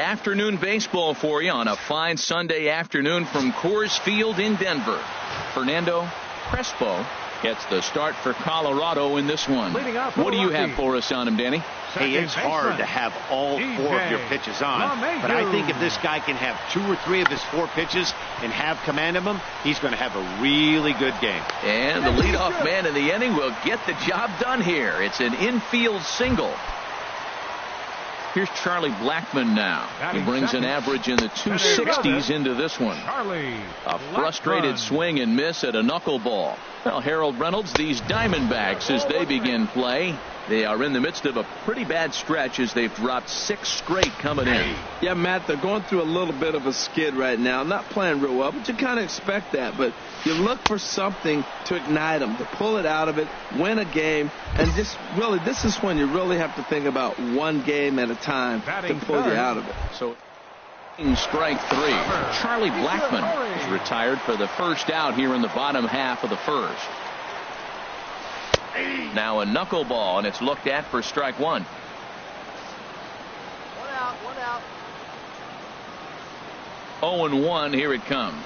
Afternoon baseball for you on a fine Sunday afternoon from Coors Field in Denver. Fernando Crespo gets the start for Colorado in this one. What do you have for us on him, Danny? Hey, it's hard to have all four of your pitches on, but I think if this guy can have 2 or 3 of his 4 pitches and have command of them, he's going to have a really good game. And the leadoff man in the inning will get the job done here. It's an infield single. Here's Charlie Blackmon now. He brings an average in the 260s into this one. A frustrated swing and miss at a knuckleball. Well, Harold Reynolds, these Diamondbacks, as they begin play, they are in the midst of a pretty bad stretch as they've dropped 6 straight coming in. Yeah, Matt, they're going through a little bit of a skid right now. Not playing real well, but you kind of expect that. But you look for something to ignite them, to pull it out of it, win a game, and just really, this is when you really have to think about one game at a time to pull you out of it. So, in strike 3, Charlie Blackmon is retired for the first out here in the bottom half of the first. Now a knuckleball, and it's looked at for strike 1. One out. 0-1, here it comes.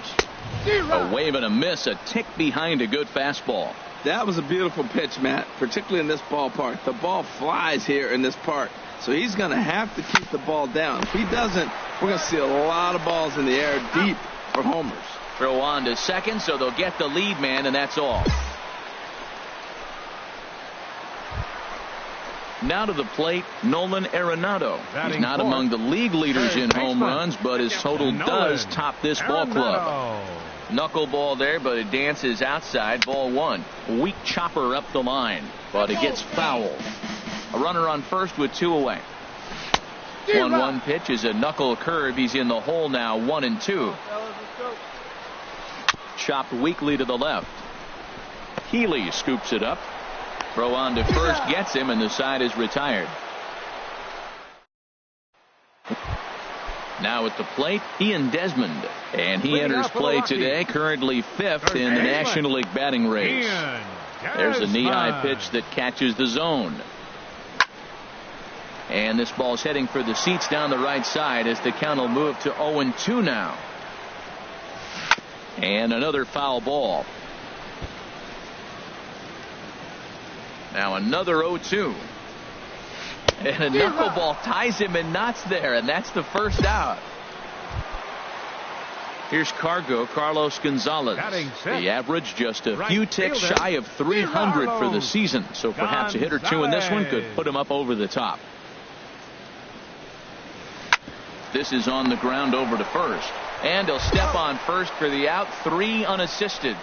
A wave and a miss, a tick behind a good fastball. That was a beautiful pitch, Matt, particularly in this ballpark. The ball flies here in this park, so he's going to have to keep the ball down. If he doesn't, we're going to see a lot of balls in the air deep for homers. Throw on to second, so they'll get the lead man, and that's all. Now to the plate, Nolan Arenado. He's not among the league leaders in home runs, but his total does top this ball club. Knuckleball there, but it dances outside. Ball 1. Weak chopper up the line, but it gets foul. A runner on first with 2 away. 1-1 pitch is a knuckle curve. He's in the hole now, 1-2. Chopped weakly to the left. Healy scoops it up. Throw on to first gets him, and the side is retired. Now at the plate, Ian Desmond, and he enters play today, currently 5th in the National League batting race. There's a knee-high pitch that catches the zone. And this ball's heading for the seats down the right side as the count will move to 0-2 now. And another foul ball. Now another 0-2. And a knuckleball ties him in knots there, and that's the first out. Here's Carlos Gonzalez. The average just a few ticks shy of 300 for the season, so perhaps a hit or 2 in this one could put him up over the top. This is on the ground over to first, and he'll step on first for the out. 3 unassisted.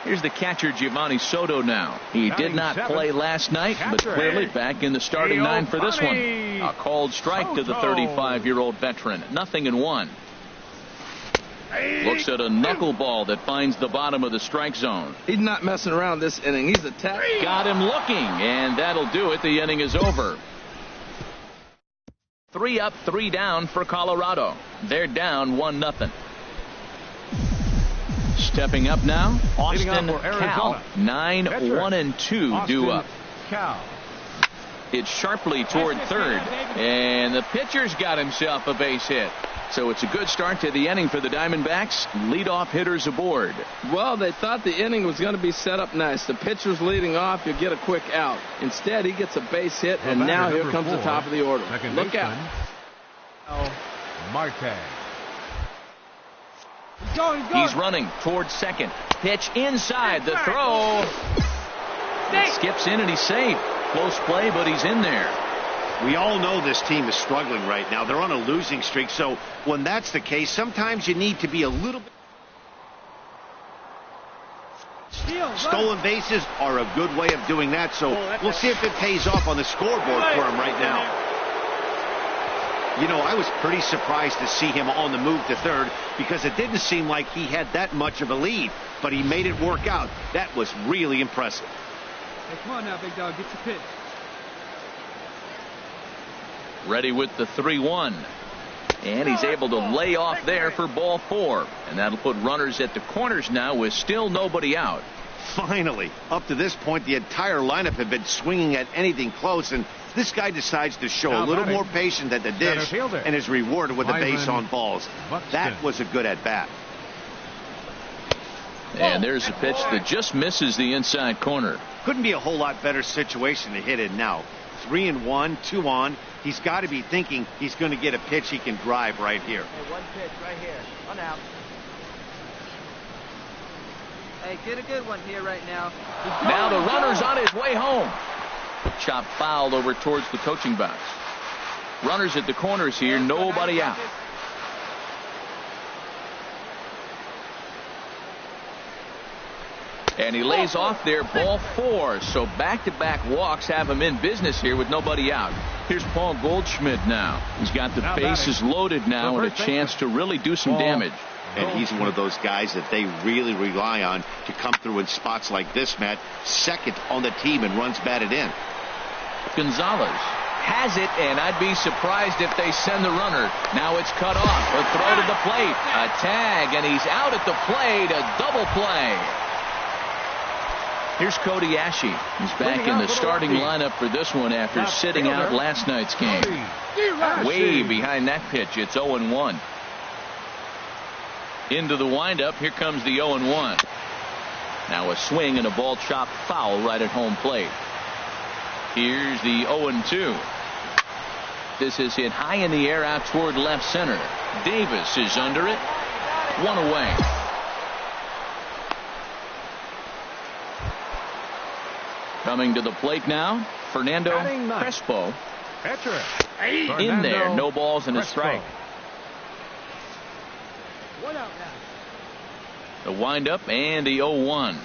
Here's the catcher, Giovanni Soto now. He did not play last night, but clearly back in the starting 9 for this one. A called strike to the 35-year-old veteran. 0-1. Looks at a knuckleball that finds the bottom of the strike zone. He's not messing around this inning. He's attacked. Got him looking, and that'll do it. The inning is over. 3 up, 3 down for Colorado. They're down 1-0. Stepping up now, Austin Cal. 9-1-2 due up. It's sharply toward third, and the pitcher's got himself a base hit. So it's a good start to the inning for the Diamondbacks. Leadoff hitters aboard. Well, they thought the inning was going to be set up nice. The pitcher's leading off, you get a quick out. Instead, he gets a base hit, and now here comes the top of the order. Look out. Marte. He's running towards second. Pitch inside. The throw. It skips in, and he's safe. Close play, but he's in there. We all know this team is struggling right now. They're on a losing streak, so when that's the case, sometimes you need to be a little bit. Stolen bases are a good way of doing that, so we'll see if it pays off on the scoreboard for him right now. You know, I was pretty surprised to see him on the move to third because it didn't seem like he had that much of a lead, but he made it work out. That was really impressive. Hey, come on now, big dog, get your pitch. Ready with the 3-1. And he's able to lay off there for ball 4. And that'll put runners at the corners now with still nobody out. Finally, up to this point, the entire lineup had been swinging at anything close, and this guy decides to show a little more patience at the dish and is rewarded with a base on balls. That was a good at-bat. And there's a pitch that just misses the inside corner. Couldn't be a whole lot better situation to hit in now. 3-1, 2 on. He's got to be thinking he's going to get a pitch he can drive right here. Hey, one pitch right here. 1 out. Hey, get a good one here right now. Now the runner's on his way home. Chop fouled over towards the coaching box. Runners at the corners here, nobody out. And he lays off there, ball 4. So back-to-back walks have him in business here with nobody out. Here's Paul Goldschmidt now. He's got the bases loaded now and a chance to really do some damage. And he's one of those guys that they really rely on to come through in spots like this, Matt. Second on the team and runs batted in. Gonzalez has it, and I'd be surprised if they send the runner. Now it's cut off. A throw to the plate. A tag, and he's out at the plate. A double play. Here's Cody Ashe. He's back in the starting lineup for this one after sitting out last night's game. Way behind that pitch. It's 0-1. Into the windup. Here comes the 0-1. Now a swing and a ball chopped foul right at home plate. Here's the 0-2. This is hit high in the air out toward left center. Davis is under it. 1 away. Coming to the plate now, Fernando Crespo. In there, no balls and a strike. 1 out now. The windup and the 0-1.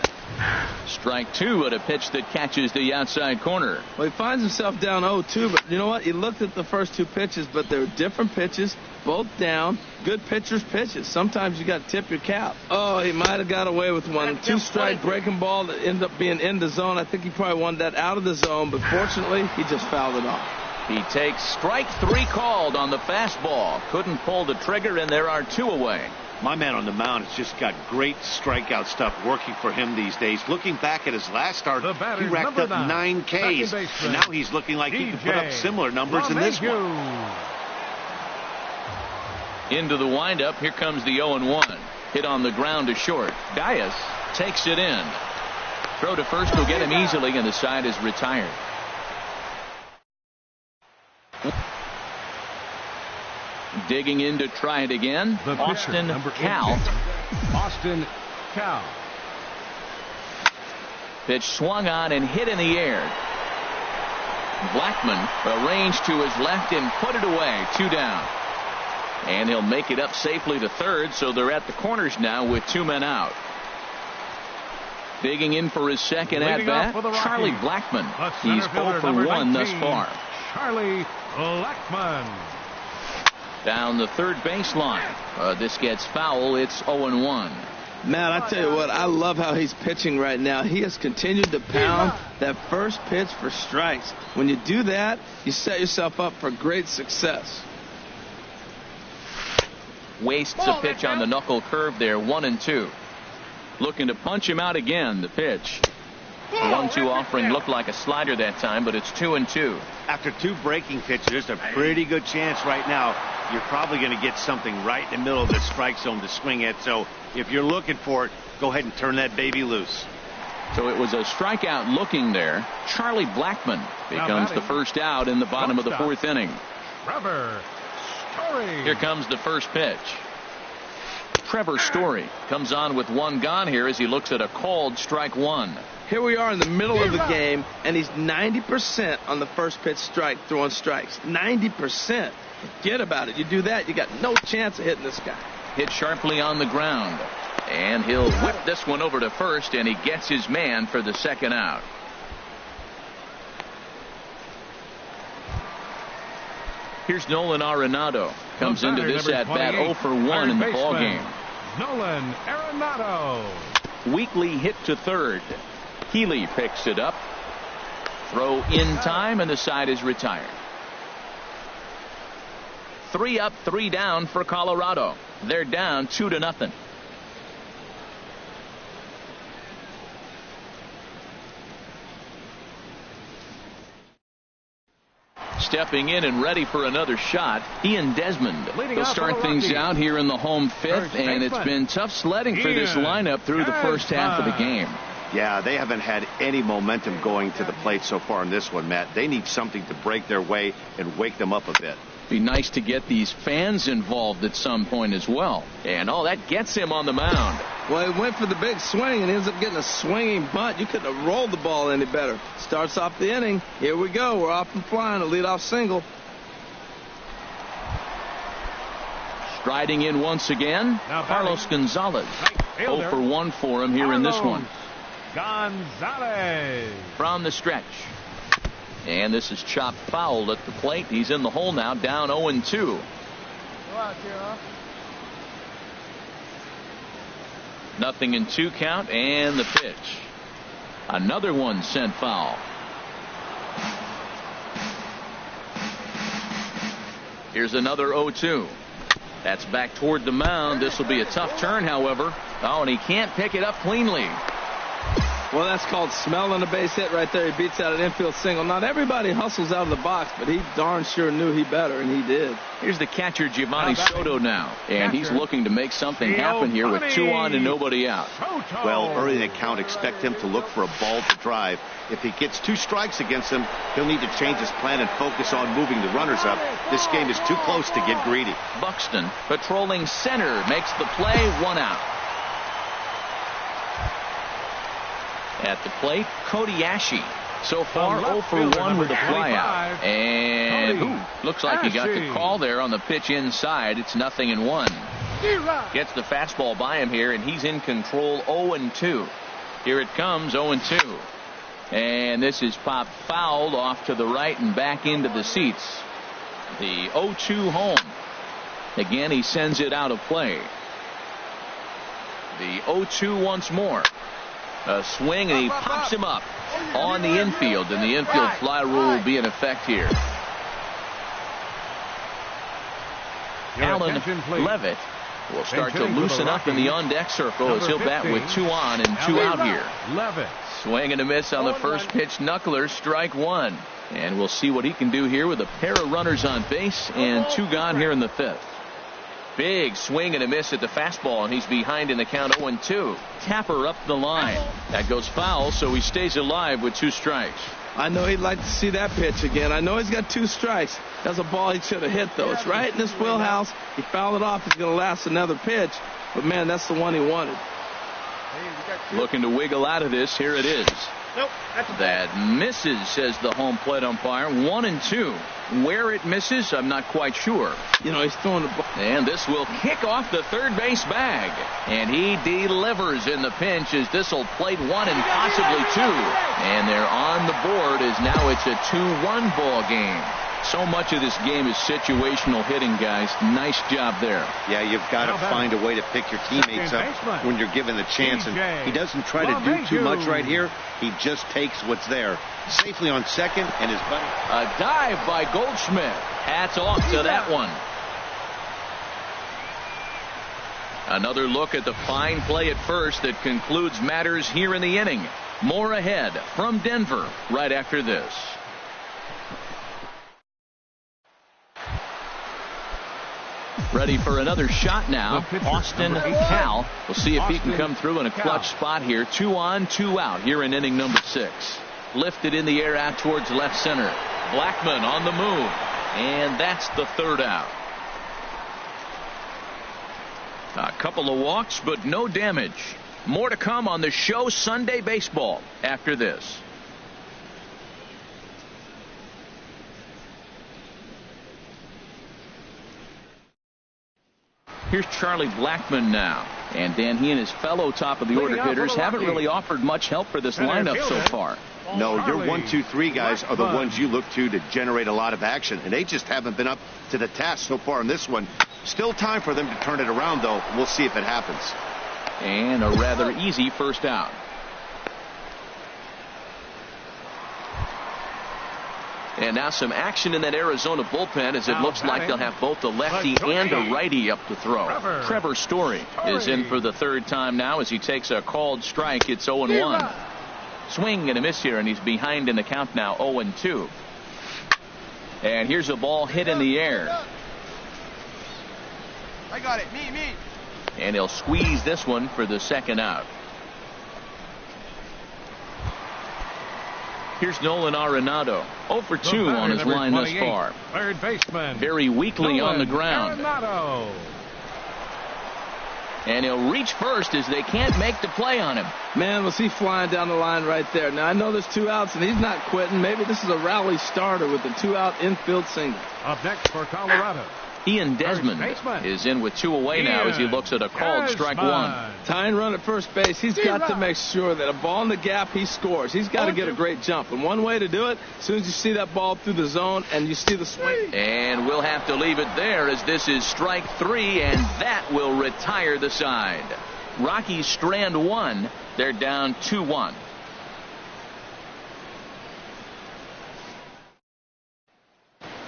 Strike 2 at a pitch that catches the outside corner. Well, he finds himself down 0-2, but you know what? He looked at the first 2 pitches, but they were different pitches, both down. Good pitchers' pitches. Sometimes you got to tip your cap. Oh, he might have got away with one. 2-strike breaking ball that ended up being in the zone. I think he probably wanted that out of the zone, but fortunately, he just fouled it off. He takes strike 3 called on the fastball. Couldn't pull the trigger, and there are 2 away. My man on the mound has just got great strikeout stuff working for him these days. Looking back at his last start, he racked up 9 Ks, and now he's looking like he can put up similar numbers in this one. Into the windup. Here comes the 0-1. Hit on the ground to short. Dias takes it in. Throw to first will get him easily, and the side is retired. Digging in to try it again. Austin Cal. Austin Cal. Pitch swung on and hit in the air. Blackman arranged to his left and put it away. 2 down. And he'll make it up safely to third, so they're at the corners now with 2 men out. Digging in for his second at-bat, Charlie Blackman. He's 0 for 1 thus far. Charlie Blackman. Down the third baseline. This gets foul. It's 0-1. Matt, I tell you what, I love how he's pitching right now. He has continued to pound that first pitch for strikes. When you do that, you set yourself up for great success. Wastes a pitch on the knuckle curve there. 1-2. Looking to punch him out again. The pitch. The 1-2 offering looked like a slider that time, but it's 2-2. After 2 breaking pitches, there's a pretty good chance right now you're probably going to get something right in the middle of the strike zone to swing at. So if you're looking for it, go ahead and turn that baby loose. So it was a strikeout looking there. Charlie Blackman becomes the first out in the bottom of the 4th inning. Trevor Story. Here comes the first pitch. Trevor Story comes on with 1 gone here as he looks at a called strike 1. Here we are in the middle of the game, and he's 90% on the first pitch strike, throwing strikes. 90%. Forget about it. You do that, you got no chance of hitting this guy. Hit sharply on the ground. And he'll whip this one over to first, and he gets his man for the second out. Here's Nolan Arenado. Comes into this at-bat 0 for 1 in the ballgame. Nolan Arenado. Weekly hit to third. Healy picks it up. Throw in time, and the side is retired. 3 up, 3 down for Colorado. They're down 2-0. stepping in and ready for another shot. Ian Desmond Leading will off start for the things Rockies. out here in the home fifth, First and it's baseman, been tough sledding for this Ian lineup through the first half of the game. Yeah, they haven't had any momentum going to the plate so far in this one, Matt. They need something to break their way and wake them up a bit. Be nice to get these fans involved at some point as well. And that gets him on the mound. Well, he went for the big swing and ends up getting a swinging bunt. You couldn't have rolled the ball any better. Starts off the inning. Here we go. We're off and flying. A leadoff single. Striding in once again, Now Carlos Gonzalez. Right 0 fielder, for 1 for him here in this one. Gonzalez. From the stretch. And this is chopped foul at the plate. He's in the hole now, down 0-2. Go out here, huh? Nothing in 2 count, and the pitch. Another one sent foul. Here's another 0-2. That's back toward the mound. This will be a tough turn, however. And he can't pick it up cleanly. Well, that's called smelling a base hit right there. He beats out an infield single. Not everybody hustles out of the box, but he darn sure knew he better, and he did. Here's the catcher, Giovanni Soto, now. And he's looking to make something happen here with 2 on and nobody out. Well, early in the count, expect him to look for a ball to drive. If he gets 2 strikes against him, he'll need to change his plan and focus on moving the runners up. This game is too close to get greedy. Buxton patrolling center makes the play, 1 out. At the plate, Cody Ashe. So far, 0 for 1 with a flyout. And looks like he got the call there on the pitch inside. It's 0-1. Gets the fastball by him here, and he's in control, 0-2. Here it comes, 0-2. And this is popped fouled off to the right and back into the seats. The 0-2 home. Again, he sends it out of play. The 0-2 once more. A swing, and he pops him up on the infield, and the infield fly rule will be in effect here. Alan Levitt will start to loosen up in the on-deck circle as he'll bat with 2 on and 2 out here. Levitt. Swing and a miss on the first pitch. Knuckler, strike 1. And we'll see what he can do here with a pair of runners on base and 2 gone here in the 5th. Big swing and a miss at the fastball, and he's behind in the count, 0-2. Tapper up the line. That goes foul, so he stays alive with 2 strikes. I know he'd like to see that pitch again. I know he's got 2 strikes. That's a ball he should have hit, though. It's right in his wheelhouse. He fouled it off. He's going to last another pitch. But, man, that's the one he wanted. Looking to wiggle out of this. Here it is. Nope. That misses, says the home plate umpire. 1-2. Where it misses, I'm not quite sure. You know, he's throwing the ball. And this will kick off the third base bag. And he delivers in the pinch as this will plate 1 and possibly 2. And they're on the board as now it's a 2-1 ball game. So much of this game is situational hitting, guys. Nice job there. Yeah, you've got to find a way to pick your teammates up when you're given the chance. And he doesn't try to do too much right here. He just takes what's there. Safely on second, and his buddy. A dive by Goldschmidt. Hats off to that one. Another look at the fine play at first that concludes matters here in the inning. More ahead from Denver right after this. Ready for another shot now. Austin Cal. We'll see if he can come through in a clutch spot here. 2 on, 2 out here in inning number 6. Lifted in the air out towards left center. Blackmon on the move. And that's the 3rd out. A couple of walks, but no damage. More to come on the show Sunday Baseball after this. Here's Charlie Blackmon now. And Dan, he and his fellow top of the order hitters haven't really offered much help for this lineup so far. No, your 1, 2, 3 guys are the ones you look to generate a lot of action, and they just haven't been up to the task so far in this one. Still time for them to turn it around, though. We'll see if it happens. And a rather easy first out. And now some action in that Arizona bullpen as it looks like they'll have both a lefty and a righty up to throw. Trevor Story is in for the 3rd time now as he takes a called strike. It's 0-1. Swing and a miss here, and he's behind in the count now, 0-2. And here's a ball hit in the air. I got it. Me. And he'll squeeze this one for the second out. Here's Nolan Arenado. 0 for 2 on his line thus far. Third baseman. Very weakly on the ground. Arenado. And he'll reach first as they can't make the play on him. Man, was he flying down the line right there. Now, I know there's 2 outs, and he's not quitting. Maybe this is a rally starter with a 2-out infield single. Up next for Colorado. Ian Desmond is in with 2 away now as he looks at a called strike 1. Tying run at first base. He's got to make sure that a ball in the gap, he scores. He's got to get a great jump. And one way to do it, as soon as you see that ball through the zone and you see the swing. And we'll have to leave it there as this is strike 3, and that will retire the side. Rockies strand 1. They're down 2-1.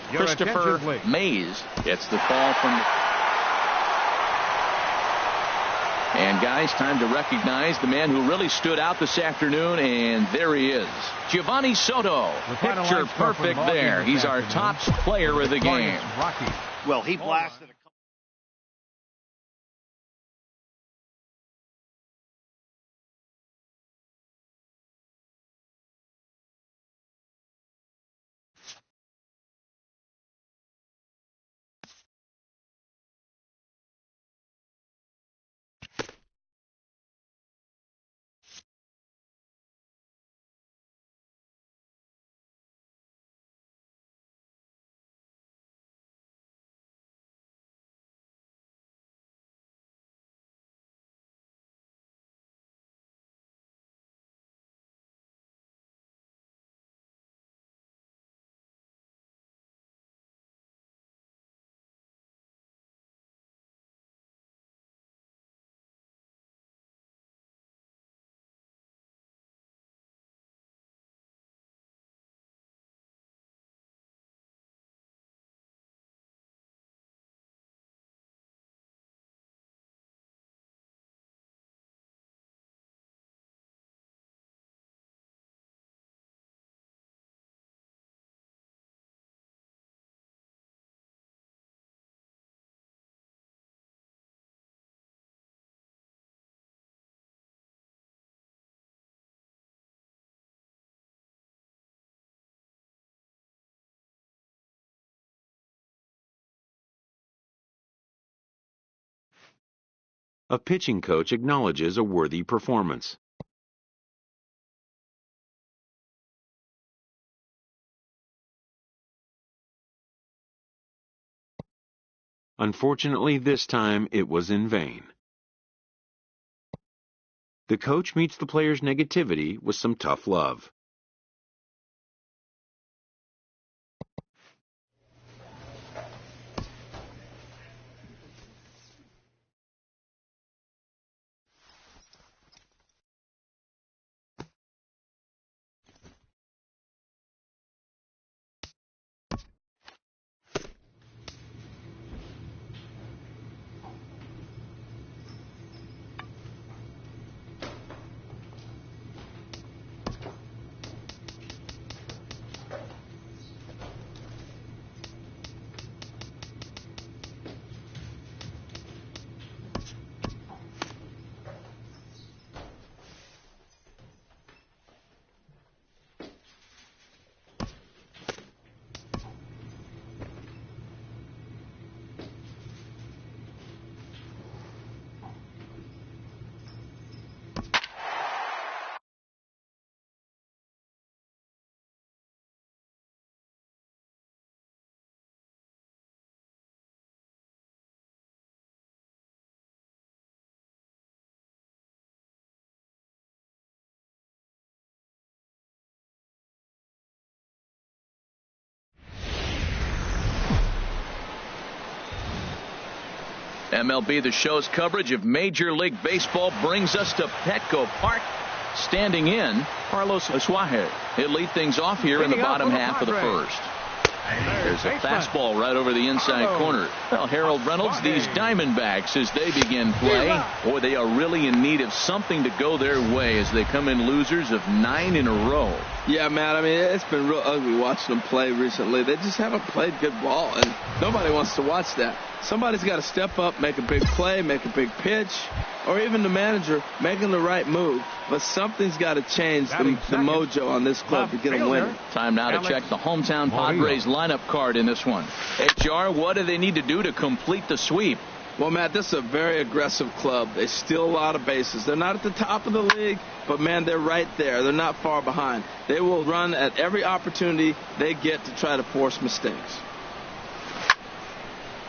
Christopher Mays gets the call from. And guys, time to recognize the man who really stood out this afternoon, and there he is. Giovanni Soto. Picture perfect there. He's our top player of the game. Well, he blasted. A pitching coach acknowledges a worthy performance. Unfortunately, this time it was in vain. The coach meets the player's negativity with some tough love. MLB The Show's coverage of Major League Baseball brings us to Petco Park. Standing in, Carlos Asuaje. He'll lead things off here in the bottom half of the first. There's a fastball right over the inside corner. Well, Harold Reynolds, these Diamondbacks, as they begin play, boy, they are really in need of something to go their way as they come in losers of 9 in a row. Yeah, man, I mean, it's been real ugly watching them play recently. They just haven't played good ball, and nobody wants to watch that. Somebody's got to step up, make a big play, make a big pitch, or even the manager making the right move. But something's got to change the mojo on this club to get them winning. Time now to check the hometown Padres lineup card in this one. HR, what do they need to do to complete the sweep? Well, Matt, this is a very aggressive club. They steal a lot of bases. They're not at the top of the league, but, man, they're right there. They're not far behind. They will run at every opportunity they get to try to force mistakes.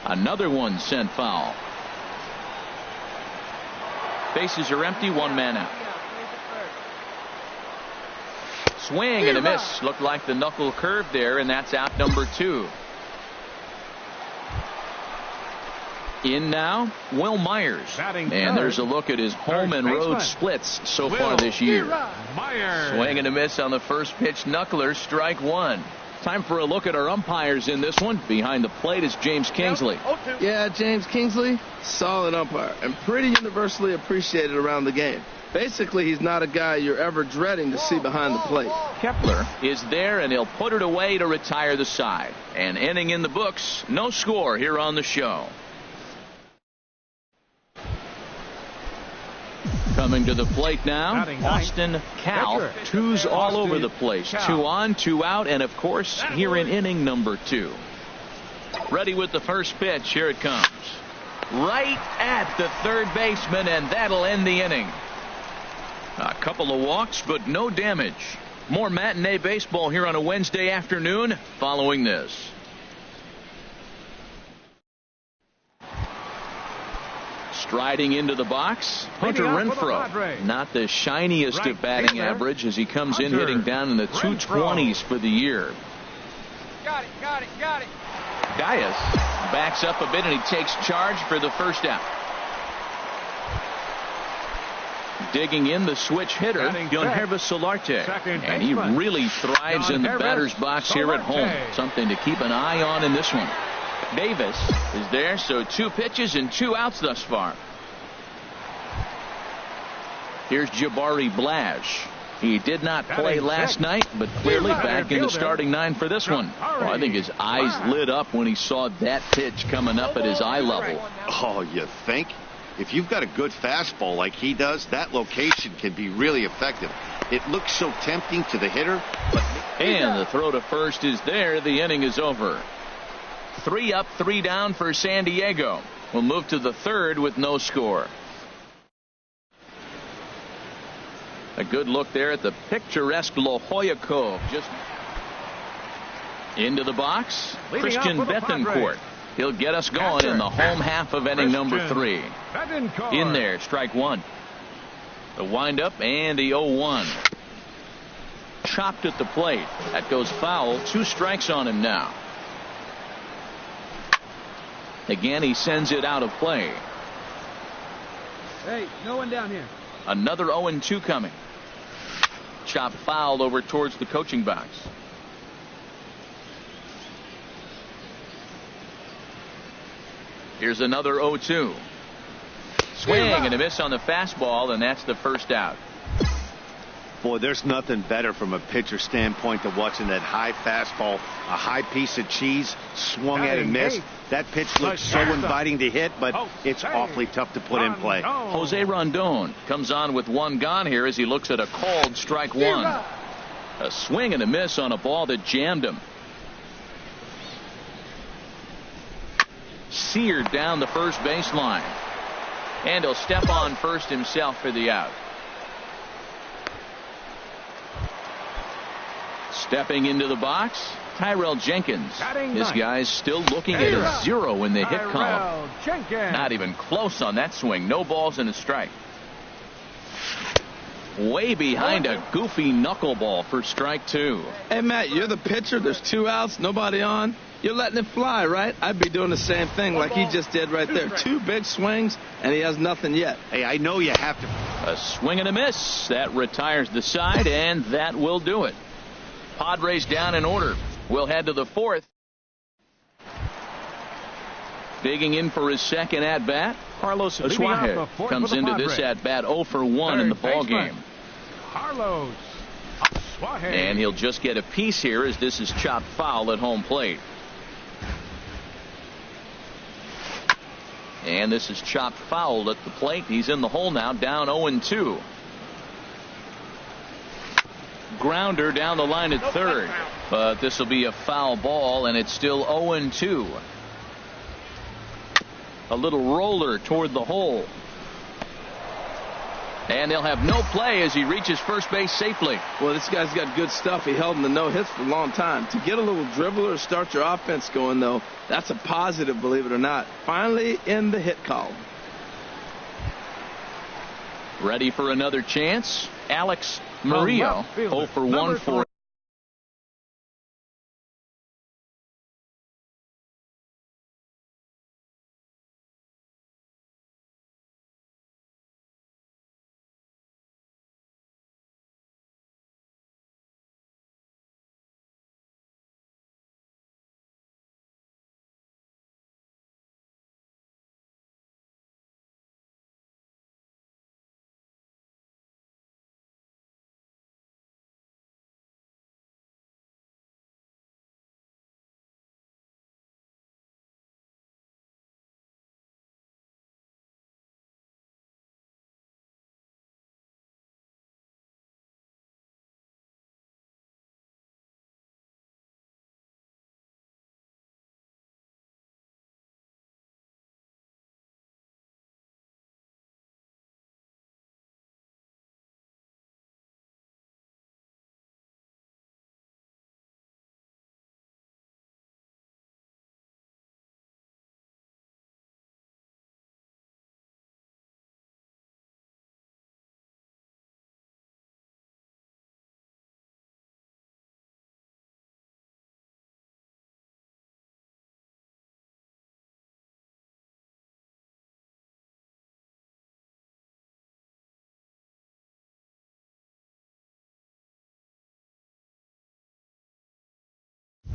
Another one sent foul. Bases are empty, one man out. Swing and a miss. Looked like the knuckle curve there, and that's out number 2. In now, Will Myers. And there's a look at his home and road splits so far this year. Swing and a miss on the first pitch. Knuckler, strike 1. Time for a look at our umpires in this one. Behind the plate is James Kingsley. Yeah, James Kingsley, solid umpire, and pretty universally appreciated around the game. Basically, he's not a guy you're ever dreading to see behind the plate. Kepler is there, and he'll put it away to retire the side. And inning in the books, no score here on the show. Coming to the plate now, Austin Cal. 2's all over the place. 2 on, 2 out, and of course, here in inning number 2. Ready with the first pitch. Here it comes. Right at the third baseman, and that'll end the inning. A couple of walks, but no damage. More matinee baseball here on a Wednesday afternoon following this. Striding into the box, Hunter Renfroe. Not the shiniest of batting average as he comes in hitting down in the 220s for the year. Got it. Dias backs up a bit and he takes charge for the first out. Digging in the switch hitter, Yangervis Solarte. And he really thrives in the batter's box here at home. Something to keep an eye on in this one. Davis is there, so 2 pitches and 2 outs thus far. Here's Jabari Blash. He did not play last night, but clearly back in the starting 9 for this one. Well, I think his eyes lit up when he saw that pitch coming up at his eye level. Oh, you think? If you've got a good fastball like he does, that location can be really effective. It looks so tempting to the hitter. And the throw to first is there. The inning is over. 3 up, 3 down for San Diego. We'll move to the third with no score. A good look there at the picturesque La Jolla Cove. Just into the box, Christian Bethancourt. He'll get us going in the home half of inning number 3. In there, strike 1. The windup and the 0-1. Chopped at the plate. That goes foul. 2 strikes on him now. Again, he sends it out of play. Hey, no one down here. Another 0-2 coming. Chop fouled over towards the coaching box. Here's another 0-2. Swing and a miss on the fastball, and that's the first out. Boy, there's nothing better from a pitcher standpoint than watching that high fastball, a high piece of cheese, swung at and missed. That pitch looks so inviting to hit, but it's awfully tough to put in play. Jose Rondon comes on with 1 gone here as he looks at a called strike 1. A swing and a miss on a ball that jammed him. Seared down the first baseline. And he'll step on first himself for the out. Stepping into the box, Tyrell Jenkins. This guy's still looking at a 0 in the hit column. Not even close on that swing. No balls and a strike. Way behind a goofy knuckleball for strike 2. Hey, Matt, you're the pitcher. There's 2 outs, nobody on. You're letting it fly, right? I'd be doing the same thing like he just did right there. 2 big swings, and he has nothing yet. Hey, I know you have to. A swing and a miss. That retires the side, and that will do it. Padres down in order. We'll head to the 4th. Digging in for his second at-bat, Carlos Leading off the Suarez fourth comes for the into Padres. this at-bat 0 for 1 in the ball game. Carlos Suarez. And he'll just get a piece here as this is chopped foul at home plate. And this is chopped foul at the plate. He's in the hole now, down 0-2. Grounder down the line at third. But this will be a foul ball, and it's still 0-2. A little roller toward the hole. And they'll have no play as he reaches first base safely. Well, this guy's got good stuff. He held in the no hits for a long time. To get a little dribbler to start your offense going, though, that's a positive, believe it or not. Finally in the hit column. Ready for another chance? Alex Murillo, 0 for 1 for.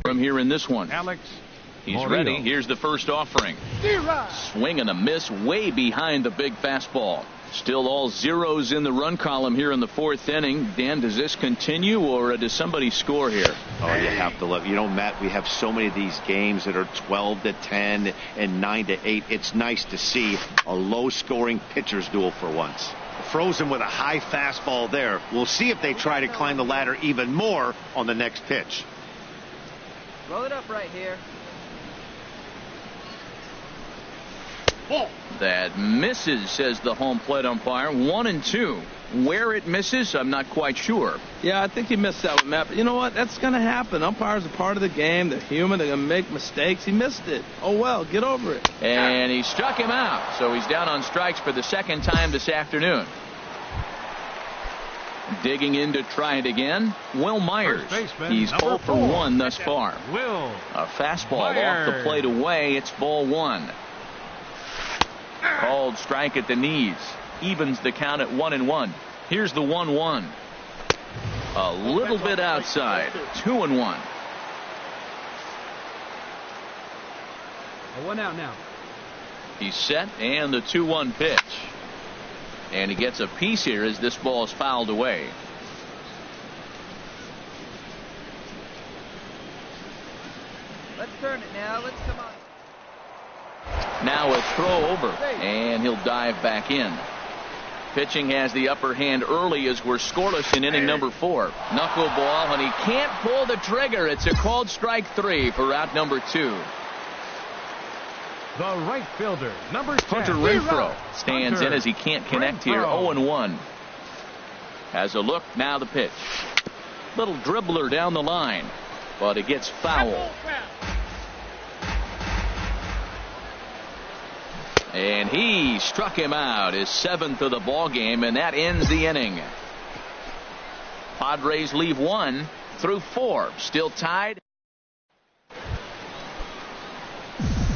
From here in this one. Alex He's Murillo. ready. Here's the first offering. Swing and a miss way behind the big fastball. Still all zeros in the run column here in the fourth inning. Dan, does this continue or does somebody score here? Oh, you have to love. You know, Matt, we have so many of these games that are 12-10 and 9-8. It's nice to see a low-scoring pitcher's duel for once. Frozen with a high fastball there. We'll see if they try to climb the ladder even more on the next pitch. Roll it up right here. That misses, says the home plate umpire. 1-2. Where it misses, I'm not quite sure. Yeah, I think he missed that one, Matt. But you know what? That's going to happen. Umpires are part of the game. They're human. They're going to make mistakes. He missed it. Oh, well, get over it. And he struck him out. So he's down on strikes for the second time this afternoon. Digging in to try it again, Will Myers. He's 0 for 1 thus far. A fastball off the plate away. It's ball one. Called strike at the knees. Evens the count at 1-1. Here's the 1-1. A little bit outside. 2-1. One out now. He's set and the 2-1 pitch. And he gets a piece here as this ball is fouled away. Let's turn it now. Let's come on. Now a throw over, and he'll dive back in. Pitching has the upper hand early as we're scoreless in inning number 4. Knuckleball, and he can't pull the trigger. It's a called strike 3 for out number 2. The right fielder, number 10. Hunter Renfroe stands in as he can't connect here. 0-1. Has a look, now the pitch. Little dribbler down the line, but it gets foul. And he struck him out, his 7th of the ball game, and that ends the inning. Padres leave 1 through 4, still tied.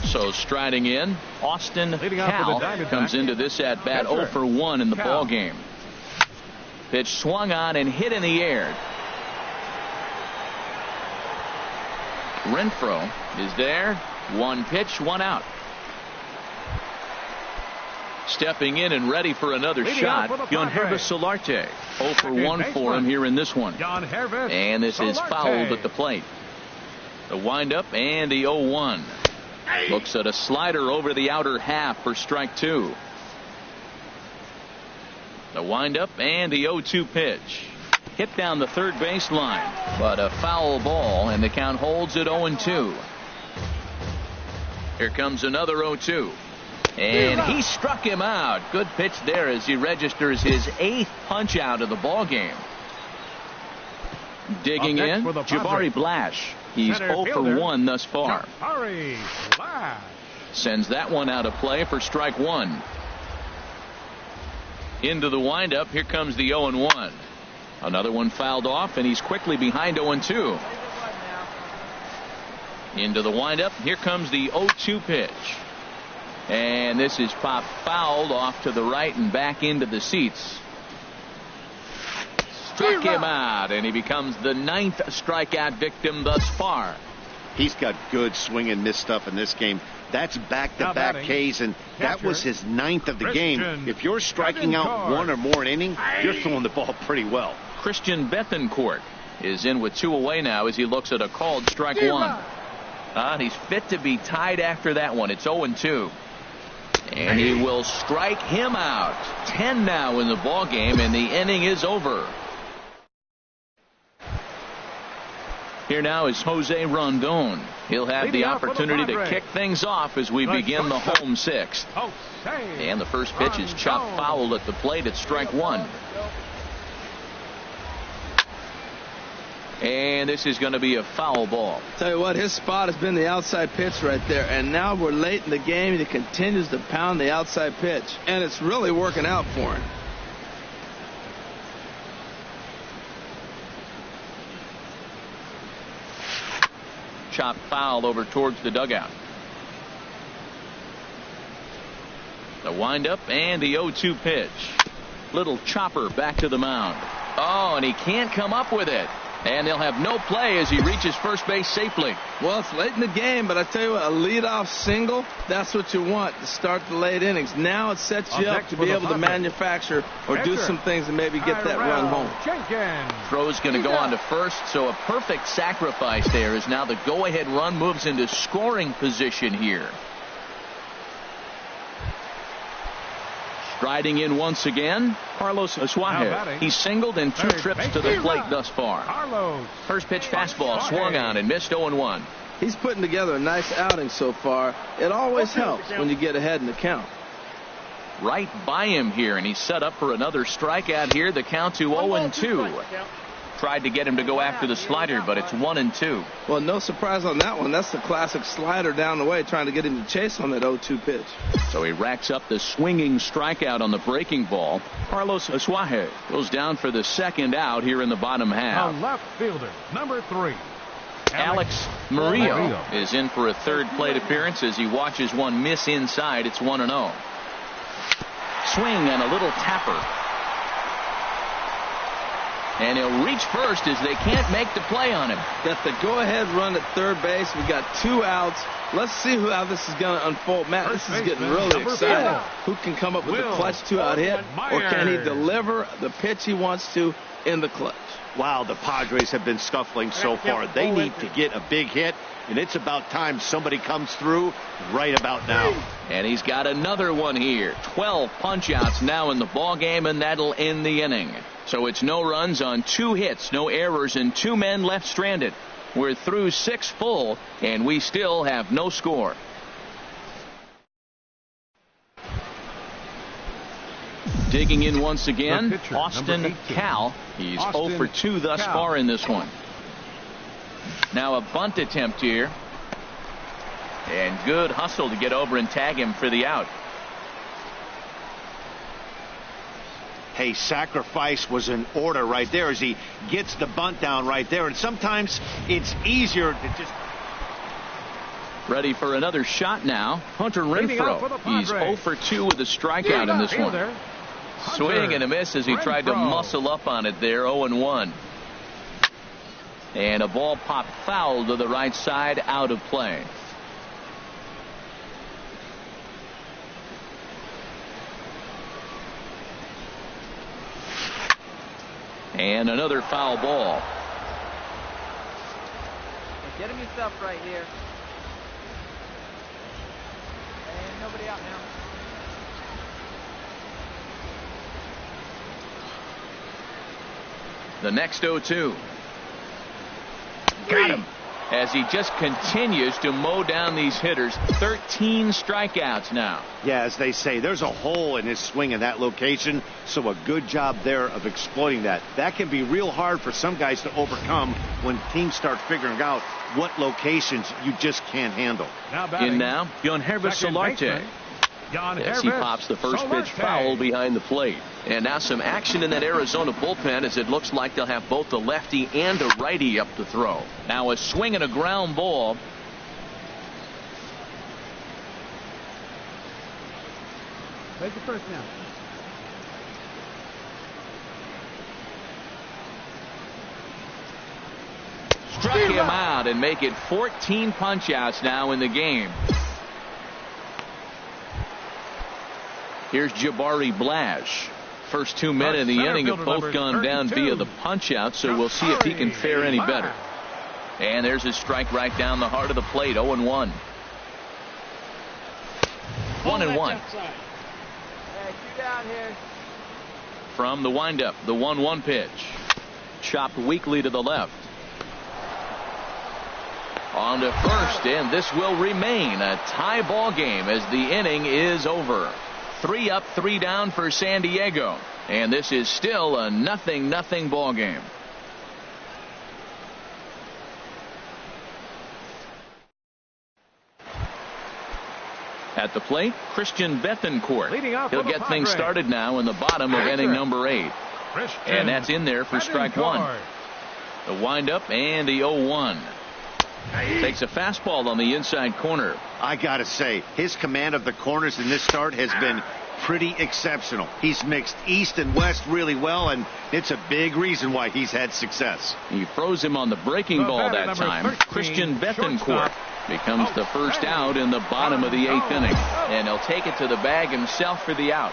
So striding in, Austin Cal comes into this at bat 0 for 1 in the ball game. Pitch swung on and hit in the air. Renfroe is there. 1 pitch, 1 out. Stepping in and ready for another shot, Jan Hervé Solarte. 0 for 1 for him here in this one. And this is fouled at the plate. The windup and the 0-1. Looks at a slider over the outer half for strike 2. The windup and the 0-2 pitch. Hit down the third baseline, but a foul ball, and the count holds at 0-2. Here comes another 0-2. And he struck him out. Good pitch there as he registers his 8th punch out of the ball game. Digging in, Jabari Blash. He's 0 for 1 thus far. Sends that one out of play for strike 1. Into the windup. Here comes the 0-1. Another one fouled off, and he's quickly behind 0-2. Into the windup. Here comes the 0-2 pitch. And this is popped fouled off to the right and back into the seats. Struck him out, and he becomes the 9th strikeout victim thus far. He's got good swing and miss stuff in this game. That's back-to-back Ks, and that was his 9th of the game. If you're striking out 1 or more an inning, you're throwing the ball pretty well. Christian Bethancourt is in with 2 away now as he looks at a called strike 1. He's fit to be tied after that one. It's 0-2. And he will strike him out. 10 now in the ball game, and the inning is over. Here now is Jose Rondon. He'll have the opportunity to kick things off as we begin the home 6th. And the first pitch is chopped foul at the plate at strike 1. And this is going to be a foul ball. Tell you what, his spot has been the outside pitch right there. And now we're late in the game, and he continues to pound the outside pitch. And it's really working out for him. Chop foul over towards the dugout. The windup and the 0-2 pitch. Little chopper back to the mound. Oh, and he can't come up with it. And they'll have no play as he reaches first base safely. Well, it's late in the game, but I tell you what, a leadoff single, that's what you want to start the late innings. Now it sets you up to be able to manufacture or do some things and maybe get that run home. Throw's going to go on to first, so a perfect sacrifice there as now the go-ahead run moves into scoring position here. Striding in once again, Carlos Asuaje. He's singled in 2 trips to the plate thus far. First pitch fastball swung on and missed 0-1. He's putting together a nice outing so far. It always helps when you get ahead in the count. Right by him here, and he's set up for another strikeout here. The count to 0-2. Tried to get him to go after the slider, but it's 1-2. Well, no surprise on that one. That's the classic slider down the way, trying to get him to chase on that 0-2 pitch. So he racks up the swinging strikeout on the breaking ball. Carlos Asuaje goes down for the second out here in the bottom half. The left fielder, number 3. Alex Murillo is in for a third plate appearance as he watches one miss inside. It's 1-0. Swing and a little tapper. And he'll reach first as they can't make the play on him. Got the go-ahead run at third base. We got 2 outs. Let's see how this is going to unfold. Matt, this is getting really exciting. Who can come up with a clutch 2-out hit, or can he deliver the pitch he wants to in the clutch? Wow, the Padres have been scuffling so far. They need to get a big hit, and it's about time somebody comes through right about now. And he's got another one here. 12 punch-outs now in the ball game, and that'll end the inning. So it's no runs on 2 hits, no errors, and 2 men left stranded. We're through 6 full, and we still have no score. Digging in once again, Austin Cal. He's 0 for 2 thus far in this one. Now a bunt attempt here. And good hustle to get over and tag him for the out. Hey, sacrifice was in order right there as he gets the bunt down right there. And sometimes it's easier to just... Ready for another shot now. Hunter Renfroe. He's 0 for 2 with a strikeout in this one. Swing and a miss as he tried to muscle up on it there. 0-1. And a ball popped foul to the right side, out of play. And another foul ball. Get him yourself right here. And nobody out now. The next 0-2. Got him. As he just continues to mow down these hitters. 13 strikeouts now. Yeah, as they say, there's a hole in his swing in that location, so a good job there of exploiting that. That can be real hard for some guys to overcome when teams start figuring out what locations you just can't handle. In now, Yangervis Solarte. Yes, he pops the first pitch foul behind the plate. And now some action in that Arizona bullpen, as it looks like they'll have both the lefty and a righty up to throw. Now a swing and a ground ball. Where's the first now? Struck him out and make it 14 punch-outs now in the game. Here's Jabari Blash. First 2 men in the inning have both gone down via the punch-out, so we'll see if he can fare any better. And there's his strike right down the heart of the plate, 0-1. 1-1. Hey, shoot out here. From the windup, the 1-1 pitch. Chopped weakly to the left. On to first, and this will remain a tie ball game as the inning is over. 3 up, 3 down for San Diego. And this is still a 0-0 ball game. At the plate, Christian Bethancourt. He'll get things started now in the bottom of inning number 8. And that's in there for strike 1. The windup and the 0-1. Takes a fastball on the inside corner. I gotta say, his command of the corners in this start has been pretty exceptional. He's mixed east and west really well, and it's a big reason why he's had success. He froze him on the breaking ball that time. 13, Christian Bethancourt becomes the first out in the bottom of the 8th inning. And he'll take it to the bag himself for the out.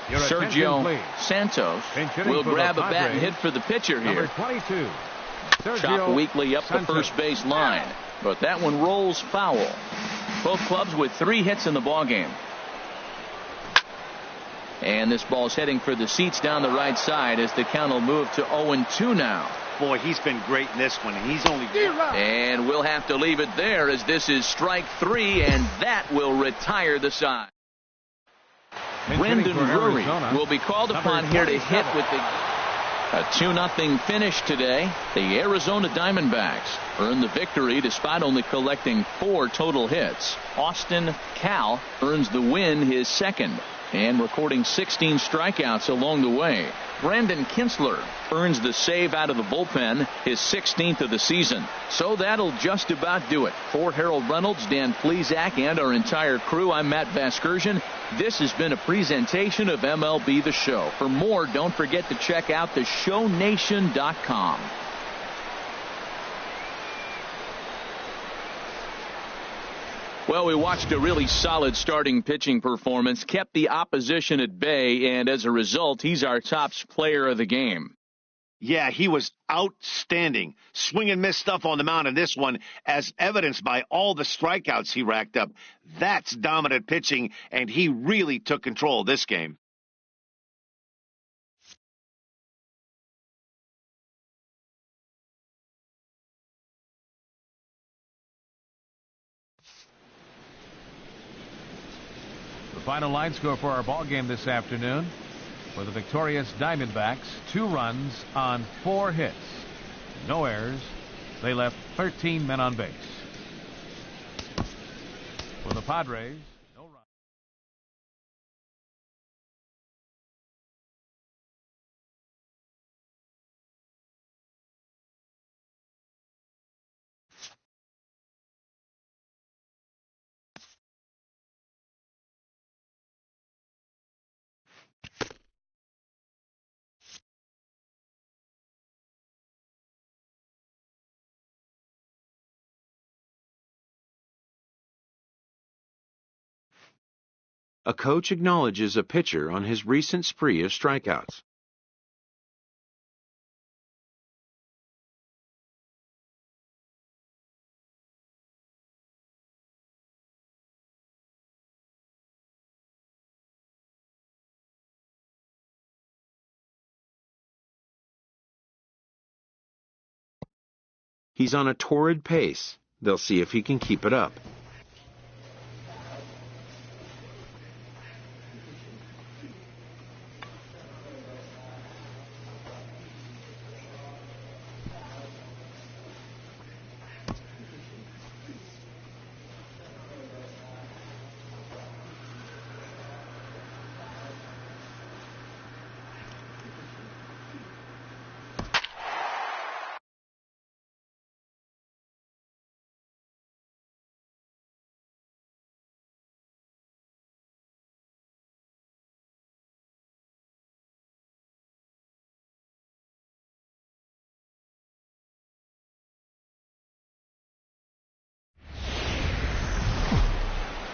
Sergio Santos will grab a bat and hit for the pitcher here. Chopped weakly up the first base line, but that one rolls foul. Both clubs with 3 hits in the ballgame. And this ball's heading for the seats down the right side as the count will move to 0-2 now. Boy, he's been great in this one, and he's only... And we'll have to leave it there as this is strike 3, and that will retire the side. Brendan Drury will be called upon here to hit with a 2-0 finish today. The Arizona Diamondbacks earn the victory despite only collecting 4 total hits. Austin Cal earns the win, his second, and recording 16 strikeouts along the way. Brandon Kinsler earns the save out of the bullpen, his 16th of the season. So that'll just about do it. For Harold Reynolds, Dan Plesac, and our entire crew, I'm Matt Vasgersian. This has been a presentation of MLB The Show. For more, don't forget to check out theshownation.com. Well, we watched a really solid starting pitching performance, kept the opposition at bay, and as a result, he's our top player of the game. Yeah, he was outstanding. Swing and miss stuff on the mound in this one, as evidenced by all the strikeouts he racked up. That's dominant pitching, and he really took control of this game. The final line score for our ball game this afternoon. For the victorious Diamondbacks, 2 runs on 4 hits. No errors. They left 13 men on base. For the Padres, A coach acknowledges a pitcher on his recent spree of strikeouts. He's on a torrid pace. They'll see if he can keep it up.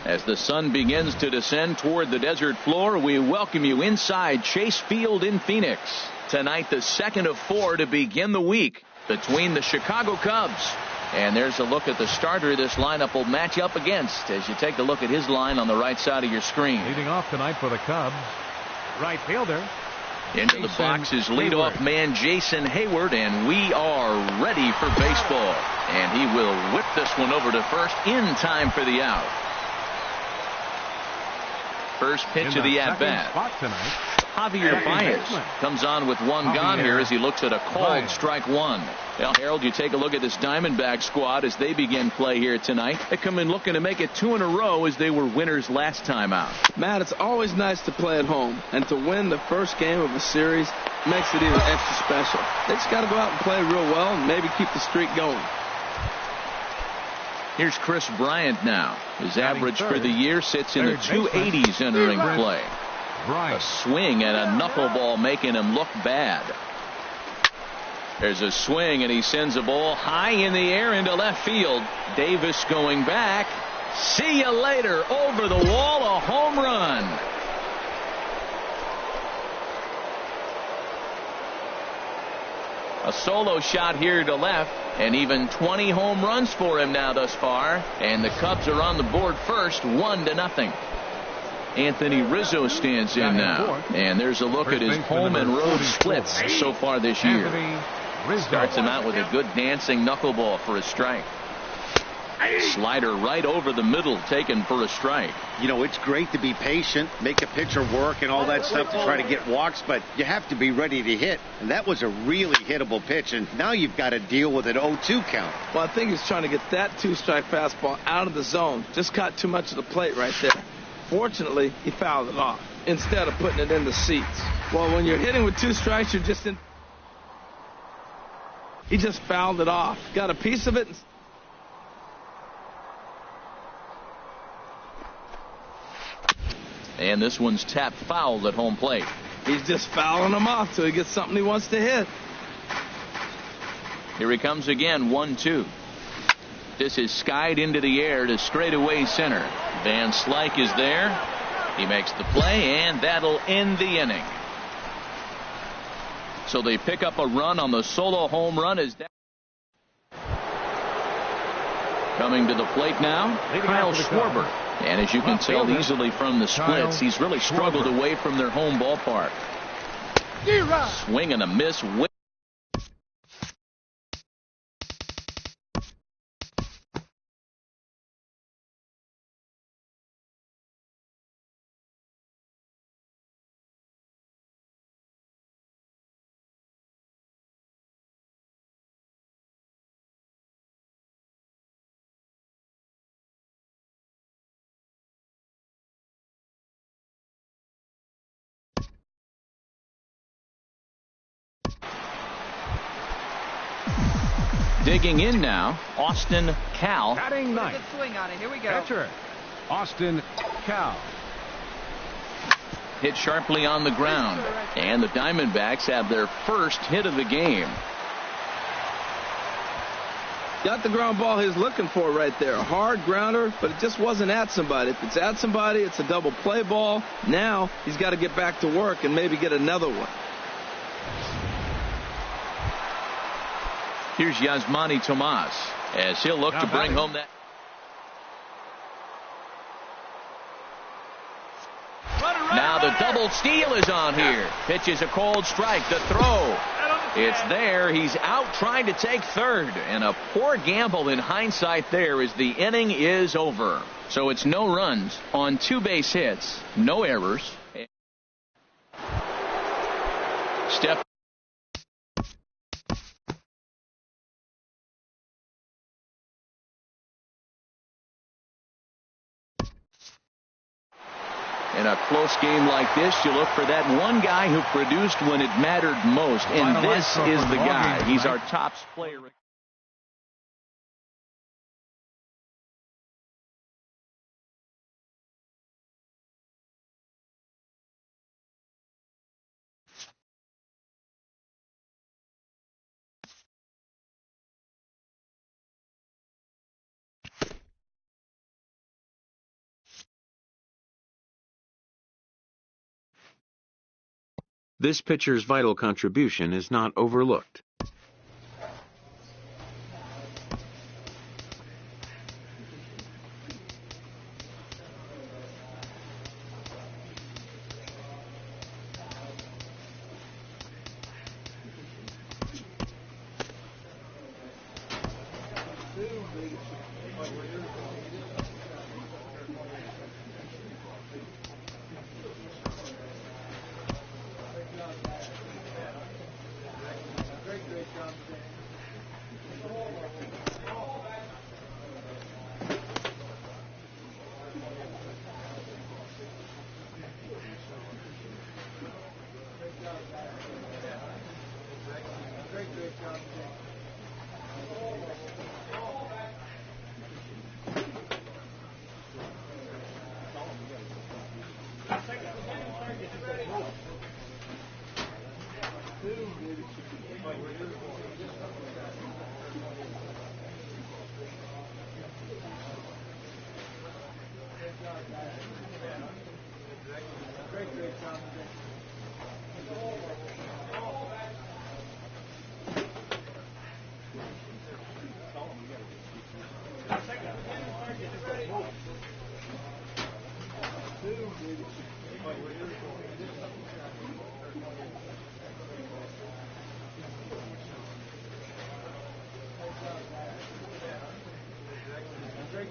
As the sun begins to descend toward the desert floor, we welcome you inside Chase Field in Phoenix. Tonight, the second of 4 to begin the week between the Chicago Cubs. And there's a look at the starter this lineup will match up against as you take a look at his line on the right side of your screen. Leading off tonight for the Cubs, right fielder. Into the box is leadoff man Jason Hayward, and we are ready for baseball. And he will whip this one over to first in time for the out. First pitch of the at-bat. Javier Baez comes on with one gone here as he looks at a called strike one. Well, Harold, you take a look at this Diamondback squad as they begin play here tonight. They come in looking to make it 2 in a row as they were winners last time out. Matt, it's always nice to play at home, and to win the first game of a series makes it even extra special. They just got to go out and play real well and maybe keep the streak going. Here's Chris Bryant now. His average for the year sits in the 280s entering play. A swing and a knuckleball making him look bad. There's a swing and he sends a ball high in the air into left field. Davis going back. See you later. Over the wall, a home run. A solo shot here to left, and even 20 home runs for him now thus far. And the Cubs are on the board first, 1-0. Anthony Rizzo stands in now, and there's a look at his home and road splits so far this year. Starts him out with a good dancing knuckleball for a strike. Slider right over the middle, taken for a strike. You know, it's great to be patient, make a pitcher work and all that stuff to try to get walks, but you have to be ready to hit. And that was a really hittable pitch, and now you've got to deal with an 0-2 count. Well, I think he's trying to get that 2-strike fastball out of the zone. Just caught too much of the plate right there. Fortunately, he fouled it off instead of putting it in the seats. Well, when you're hitting with 2 strikes, you're just in. He just fouled it off. Got a piece of it. And this one's tapped foul at home plate. He's just fouling them off till he gets something he wants to hit. Here he comes again, 1-2. This is skied into the air to straightaway center. Van Slyke is there. He makes the play, and that'll end the inning. So they pick up a run on the solo home run. Is coming to the plate now, Kyle Schwarber. And as you can tell easily from the splits, he's really struggled away from their home ballpark. Swing and a miss. Digging in now, Austin Cal. Batting ninth. Good swing on it. Here we go. Catcher, Austin Cal. Hit sharply on the ground. And the Diamondbacks have their first hit of the game. Got the ground ball he's looking for right there. A hard grounder, but it just wasn't at somebody. If it's at somebody, it's a double play ball. Now he's got to get back to work and maybe get another one. Here's Yasmani Tomas as he'll look to bring home that. Now the double steal is on here. Pitches a cold strike. The throw. It's there. He's out trying to take third. And a poor gamble in hindsight there as the inning is over. So it's no runs on 2 base hits. No errors. Step. In a close game like this, you look for that one guy who produced when it mattered most. And this is the guy. He's our top player. This pitcher's vital contribution is not overlooked.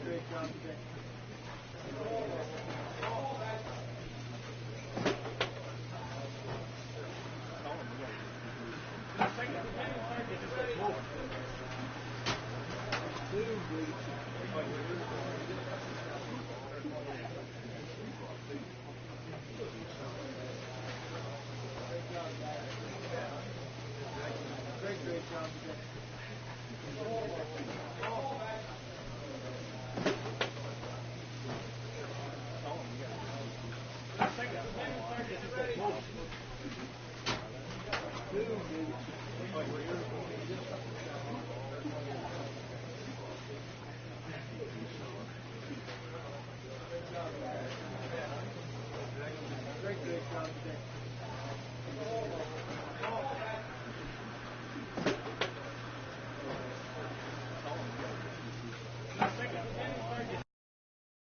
Great job today.